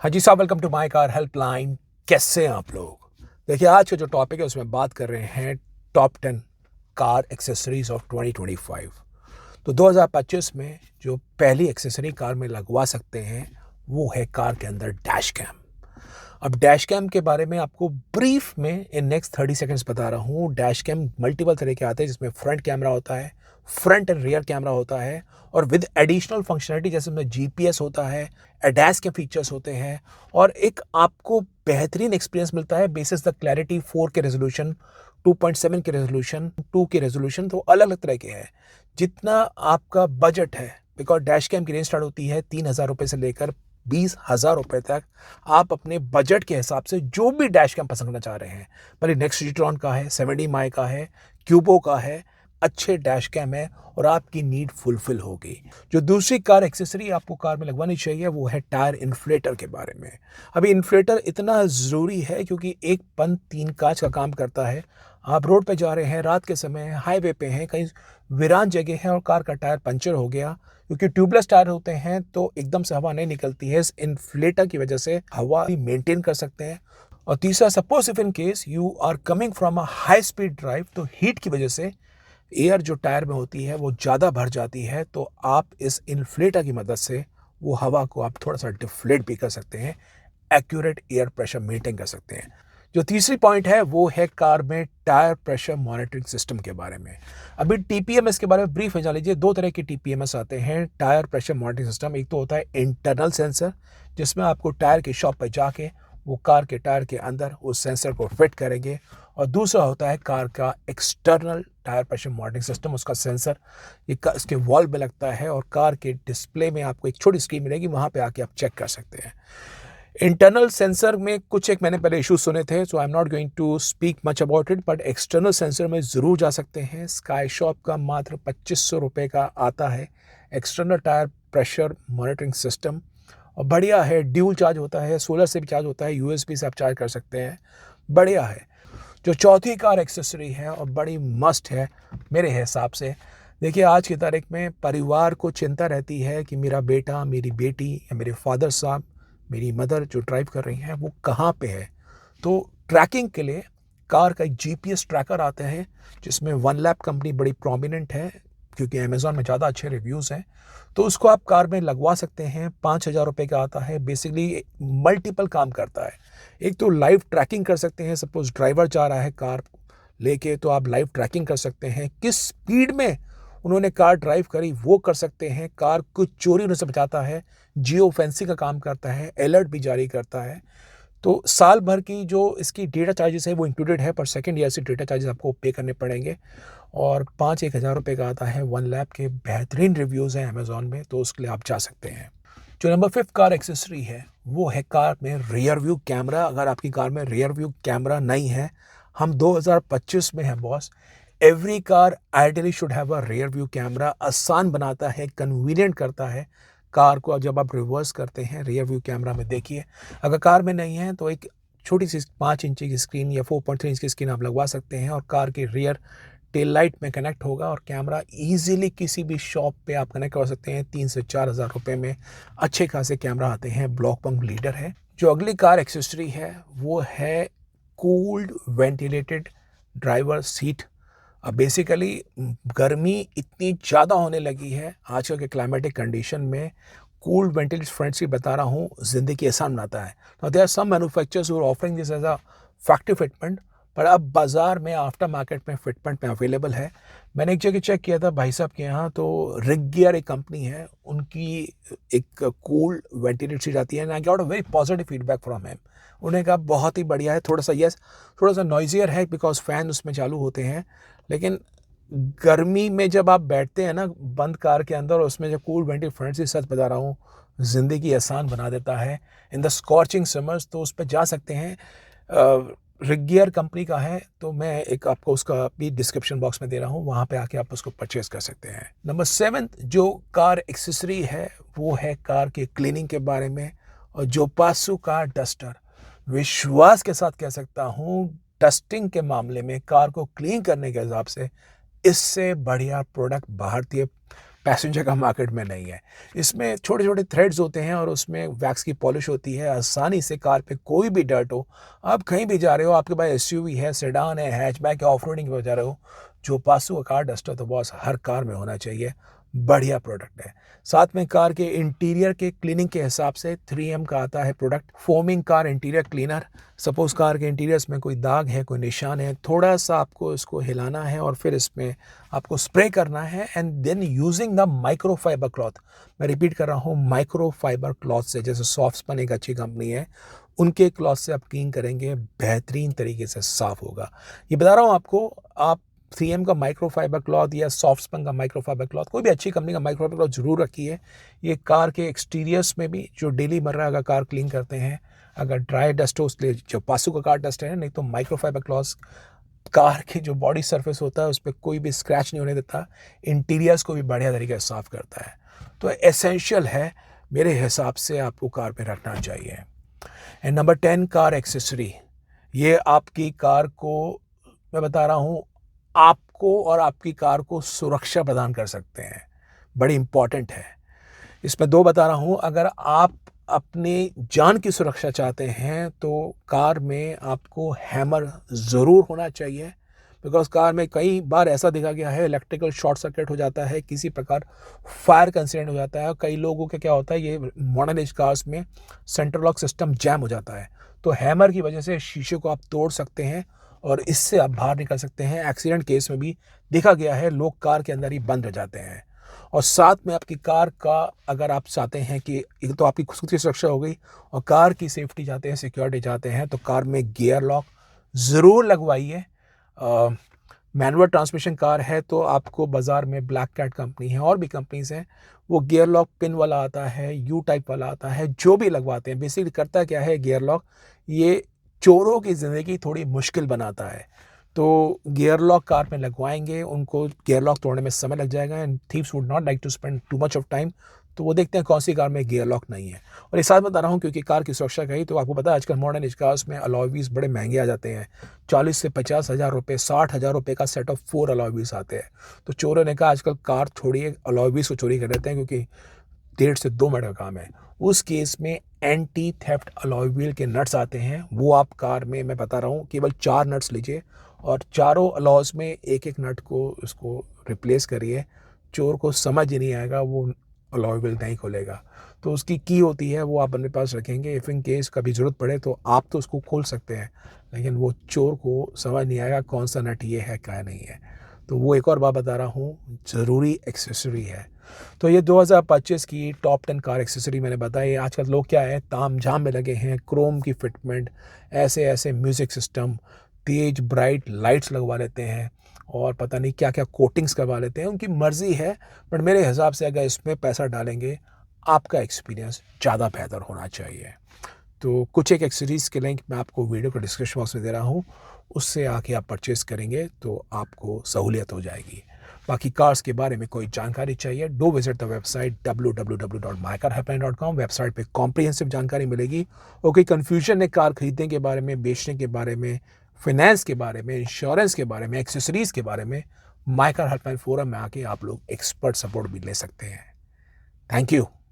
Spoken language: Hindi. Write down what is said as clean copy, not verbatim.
हाँ जी साहब, welcome to my car helpline. कैसे हैं आप लोग? देखिए, आज का जो टॉपिक है उसमें बात कर रहे हैं टॉप 10 कार एक्सेसरीज ऑफ 2025। तो 2025 में जो पहली एक्सेसरी कार में लगवा सकते हैं वो है कार के अंदर डैश कैम। अब डैश कैम के बारे में आपको ब्रीफ में इन नेक्स्ट 30 सेकंड्स बता रहा हूँ। डैश कैम मल्टीपल तरह के आते हैं, जिसमें फ्रंट कैमरा होता है, फ्रंट एंड रियर कैमरा होता है, और विद एडिशनल फंक्शनलिटी जैसे में जीपीएस होता है, एडास के फीचर्स होते हैं, और एक आपको बेहतरीन एक्सपीरियंस मिलता है बेसिस द क्लैरिटी 4 के रेजोल्यूशन, 2.7 के रेजोल्यूशन, 2 के रेजोल्यूशन। तो अलग अलग तरह के हैं जितना आपका बजट है, बिकॉज डैश कैम की रेंज स्टार्ट होती है 3,000 रुपये से लेकर 20,000 रुपये तक। आप अपने बजट के हिसाब से जो भी डैश कैम पसंद करना चाह रहे हैं, भले नेक्स्ट जिट्रॉन का है, 70 माई का है, क्यूबो का है, अच्छे डैश कैम है और आपकी नीड फुलफिल होगी। जो दूसरी कार एक्सेसरी आपको कार में लगवानी चाहिए वो है टायर इन्फ्लेटर के बारे में। अभी इन्फ्लेटर इतना ज़रूरी है क्योंकि एक पंप 3 कांच का काम करता है। आप रोड पे जा रहे हैं, रात के समय हाईवे पे हैं, कहीं वीरान जगह है और कार का टायर पंचर हो गया, क्योंकि ट्यूबलेस टायर होते हैं तो एकदम से हवा नहीं निकलती है। इस इन्फ्लेटर की वजह से हवा भी मेंटेन कर सकते हैं। और तीसरा, suppose if in case you are coming from a high speed drive, तो हीट की वजह से एयर जो टायर में होती है वो ज़्यादा भर जाती है, तो आप इस इन्फ्लेटर की मदद से वो हवा को आप थोड़ा सा डिफ्लेट भी कर सकते हैं, एक्यूरेट एयर प्रेशर मेंटेन कर सकते हैं। जो तीसरी पॉइंट है वो है कार में टायर प्रेशर मॉनिटरिंग सिस्टम के बारे में। अभी टीपीएमएस के बारे में ब्रीफ जान लीजिए। दो तरह के टीपीएमएस आते हैं टायर प्रेशर मॉनिटरिंग सिस्टम। एक तो होता है इंटरनल सेंसर, जिसमें आपको टायर की शॉप पर जाके वो कार के टायर के अंदर उस सेंसर को फिट करेंगे, और दूसरा होता है कार का external tyre pressure monitoring system. उसका सेंसर इसके वॉल में लगता है और कार के डिस्प्ले में आपको एक छोटी स्क्रीन मिलेगी, वहाँ पे आके आप चेक कर सकते हैं। इंटरनल सेंसर में कुछ एक मैंने पहले इश्यूज सुने थे, so I am not going to speak much about it, but external sensor में ज़रूर जा सकते हैं। स्काई शॉप का मात्र 2500 रुपये का आता है external tyre pressure monitoring system, और बढ़िया है। ड्यूल चार्ज होता है, सोलर से भी चार्ज होता है, यूएसबी से आप चार्ज कर सकते हैं, बढ़िया है। जो चौथी कार एक्सेसरी है और बड़ी मस्ट है मेरे हिसाब से, देखिए आज की तारीख में परिवार को चिंता रहती है कि मेरा बेटा, मेरी बेटी या मेरे फादर साहब, मेरी मदर जो ड्राइव कर रही हैं वो कहाँ पे है। तो ट्रैकिंग के लिए कार का एक जीपीएस ट्रैकर आता है, जिसमें वन लैप कंपनी बड़ी प्रोमिनेंट है क्योंकि अमेज़ॉन में ज़्यादा अच्छे रिव्यूज़ हैं। तो उसको आप कार में लगवा सकते हैं। 5,000 रुपये का आता है। बेसिकली मल्टीपल काम करता है। एक तो लाइव ट्रैकिंग कर सकते हैं, सपोज ड्राइवर जा रहा है कार लेके, तो आप लाइव ट्रैकिंग कर सकते हैं, किस स्पीड में उन्होंने कार ड्राइव करी वो कर सकते हैं। कार को चोरी होने से बचाता है, जियो फेंसिंग का काम करता है, अलर्ट भी जारी करता है। तो साल भर की जो इसकी डेटा चार्जेस है वो इंक्लूडेड है, पर सेकंड ईयर से डेटा चार्जेस आपको पे करने पड़ेंगे। और 5-1 हज़ार रुपये का आता है। वन लैप के बेहतरीन रिव्यूज़ हैं अमेज़ॉन में, तो उसके लिए आप जा सकते हैं। जो नंबर 5 कार एक्सेसरी है वो है कार में रियर व्यू कैमरा। अगर आपकी कार में रियर व्यू कैमरा नहीं है, हम 2025 में हैं boss, every car ideally should have a rear view camera. आसान बनाता है, कन्वीनियंट करता है कार को। जब आप रिवर्स करते हैं रियर व्यू कैमरा में देखिए, अगर कार में नहीं है तो एक छोटी सी 5 इंच की स्क्रीन या 4.3 इंच की स्क्रीन आप लगवा सकते हैं, और कार के रियर टेल लाइट में कनेक्ट होगा और कैमरा इजीली किसी भी शॉप पे आप कनेक्ट कर सकते हैं। 3 से 4 हज़ार रुपये में अच्छे खासे कैमरा आते हैं। ब्लॉकबंक लीडर है। जो अगली कार एक्सेसरी है वो है कूल्ड वेंटिलेटेड ड्राइवर सीट। अब बेसिकली गर्मी इतनी ज़्यादा होने लगी है आजकल के क्लाइमेटिक कंडीशन में, कूल्ड वेंटिलेटेड फ्रंट सीट बता रहा हूँ ज़िंदगी आसान बनाता है। तो there are some manufacturers who are offering this as a factory fitment, पर अब बाज़ार में आफ्टर मार्केट में फिटमेंट में अवेलेबल है। मैंने एक जगह चेक किया था भाई साहब के यहाँ, तो रिग गियर एक कंपनी है, उनकी एक कूल्ड वेंटिलेटेड सीट आती है, and I got a very positive feedback from him. उन्होंने कहा बहुत ही बढ़िया है। थोड़ा सा थोड़ा सा नॉइजियर है बिकॉज फ़ैन उसमें चालू होते हैं, लेकिन गर्मी में जब आप बैठते हैं ना बंद कार के अंदर, और उसमें जब कूल वेंटिलेटेड फ्रंट सीट, सच बता रहा हूँ ज़िंदगी आसान बना देता है इन द स्कॉर्चिंग समर्स। तो उस पर जा सकते हैं। रिगियर कंपनी का है, तो मैं एक आपको उसका भी डिस्क्रिप्शन बॉक्स में दे रहा हूँ, वहाँ पे आके आप उसको परचेज़ कर सकते हैं। नंबर 7 जो कार एक्सेसरी है वो है कार के क्लीनिंग के बारे में, और जो पासू कार डस्टर। विश्वास के साथ कह सकता हूँ डस्टिंग के मामले में, कार को क्लीन करने के हिसाब से इससे बढ़िया प्रोडक्ट भारतीय पैसेंजर का मार्केट में नहीं है। इसमें छोटे छोटे थ्रेड्स होते हैं और उसमें वैक्स की पॉलिश होती है। आसानी से कार पे कोई भी डर्ट हो, आप कहीं भी जा रहे हो, आपके पास एसयूवी है, सेडान है, हैचबैक है, ऑफ रोडिंग पे जा रहे हो, जो पासू का कार डस्टर तो बॉस हर कार में होना चाहिए। बढ़िया प्रोडक्ट है। साथ में कार के इंटीरियर के क्लीनिंग के हिसाब से 3M का आता है product, foaming car interior cleaner. Suppose car के इंटीरियर्स में कोई दाग है, कोई निशान है, थोड़ा सा आपको इसको हिलाना है और फिर इसमें आपको स्प्रे करना है and then using the microfiber cloth. मैं रिपीट कर रहा हूँ, माइक्रोफाइबर क्लॉथ से, जैसे सॉफ्टस्पन एक अच्छी कंपनी है, उनके क्लॉथ से आप क्लीन करेंगे, बेहतरीन तरीके से साफ होगा। ये बता रहा हूँ आपको, आप 3M का माइक्रोफाइबर क्लॉथ या सॉफ्टस्पन का माइक्रोफाइबर क्लॉथ, कोई भी अच्छी कंपनी का माइक्रोफाइबर क्लॉथ जरूर रखिए। ये कार के एक्सटीरियर्स में भी जो डेली मर्रा अगर कार क्लीन करते हैं, अगर ड्राई डस्ट हो उसके लिए जो पासू का कार डस्ट है, नहीं तो माइक्रोफाइबर क्लॉथ कार की जो बॉडी सरफेस होता है उस पर कोई भी स्क्रैच नहीं होने देता, इंटीरियर्स को भी बढ़िया तरीके से साफ करता है। तो एसेंशियल है, मेरे हिसाब से आपको कार पे रखना चाहिए। And number 10, car accessory. ये आपकी कार को, मैं बता रहा हूँ, आपको और आपकी कार को सुरक्षा प्रदान कर सकते हैं, बड़ी इंपॉर्टेंट है। इसमें 2 बता रहा हूँ। अगर आप अपनी जान की सुरक्षा चाहते हैं तो कार में आपको हैमर ज़रूर होना चाहिए, बिकॉज कार में कई बार ऐसा देखा गया है इलेक्ट्रिकल शॉर्ट सर्किट हो जाता है, किसी प्रकार फायर का इंसिडेंट हो जाता है। कई लोगों के क्या होता है, ये मॉडर्न एज कार्स में सेंट्रल लॉक सिस्टम जैम हो जाता है, तो हैमर की वजह से शीशे को आप तोड़ सकते हैं और इससे आप बाहर निकल सकते हैं। एक्सीडेंट केस में भी देखा गया है, लोग कार के अंदर ही बंद रह जाते हैं। और साथ में आपकी कार का, अगर आप चाहते हैं कि एक तो आपकी खुद की सुरक्षा हो गई और कार की सेफ्टी चाहते हैं, सिक्योरिटी चाहते हैं, तो कार में गियर लॉक ज़रूर लगवाइए। मैनुअल ट्रांसमिशन कार है तो आपको बाज़ार में ब्लैक कैट कंपनी है और भी कंपनीज हैं, वो गियर लॉक पिन वाला आता है, यू टाइप वाला आता है, जो भी लगवाते हैं। बेसिकली करता क्या है गियर लॉक, ये चोरों की ज़िंदगी थोड़ी मुश्किल बनाता है। तो गियर लॉक कार में लगवाएंगे, उनको गियर लॉक तोड़ने में समय लग जाएगा and thieves would not like to spend too much of time, तो वो देखते हैं कौन सी कार में गियर लॉक नहीं है। और इस साथ बता रहा हूँ क्योंकि कार की सुरक्षा का ही, तो आपको पता है आजकल मॉडर्न एज कार्स में अलॉय व्हील्स बड़े महंगे आ जाते हैं, 40 से 50 हज़ार रुपये, 60 हज़ार रुपये का सेट ऑफ 4 अलॉय व्हील्स आते हैं। तो चोरों ने कहा आजकल कार छोड़िए, अलॉय व्हील्स को चोरी कर लेते हैं, क्योंकि 1.5 से 2 मिनट का काम है। उस केस में एंटी थेफ्ट अलॉय व्हील के नट्स आते हैं, वो आप कार में, मैं बता रहा हूँ, केवल 4 नट्स लीजिए और चारों अलॉयज में एक एक नट को उसको रिप्लेस करिए। चोर को समझ ही नहीं आएगा, वो अलॉय व्हील नहीं खोलेगा। तो उसकी की होती है, वो आप अपने पास रखेंगे, इफ़ इन केस कभी ज़रूरत पड़े तो आप तो उसको खोल सकते हैं, लेकिन वो चोर को समझ नहीं आएगा कौन सा नट ये है क्या नहीं है। तो वो एक और बात बता रहा हूँ, ज़रूरी एक्सेसरी है। तो ये 2025 की टॉप 10 कार एक्सेसरी मैंने बताई। आजकल लोग क्या है, ताम झाम में लगे हैं, क्रोम की फिटमेंट, ऐसे ऐसे म्यूज़िक सिस्टम, तेज ब्राइट लाइट्स लगवा लेते हैं और पता नहीं क्या क्या कोटिंग्स करवा लेते हैं। उनकी मर्ज़ी है, बट मेरे हिसाब से अगर इसमें पैसा डालेंगे, आपका एक्सपीरियंस ज़्यादा बेहतर होना चाहिए। तो कुछ एक एक्सेसरीज़ के लिंक मैं आपको वीडियो के डिस्क्रिप्शन बॉक्स में दे रहा हूँ, उससे आके आप परचेज़ करेंगे तो आपको सहूलियत हो जाएगी। बाकी कार्स के बारे में कोई जानकारी चाहिए, do visit the website www.mycarhelpline.com। Website पे कॉम्प्रिहेंसिव जानकारी मिलेगी और कोई कन्फ्यूजन है कार खरीदने के बारे में, बेचने के बारे में, फाइनेंस के बारे में, इंश्योरेंस के बारे में, एक्सेसरीज़ के बारे में, माई कार हेल्पलाइन फोरम में आके आप लोग एक्सपर्ट सपोर्ट भी ले सकते हैं। Thank you.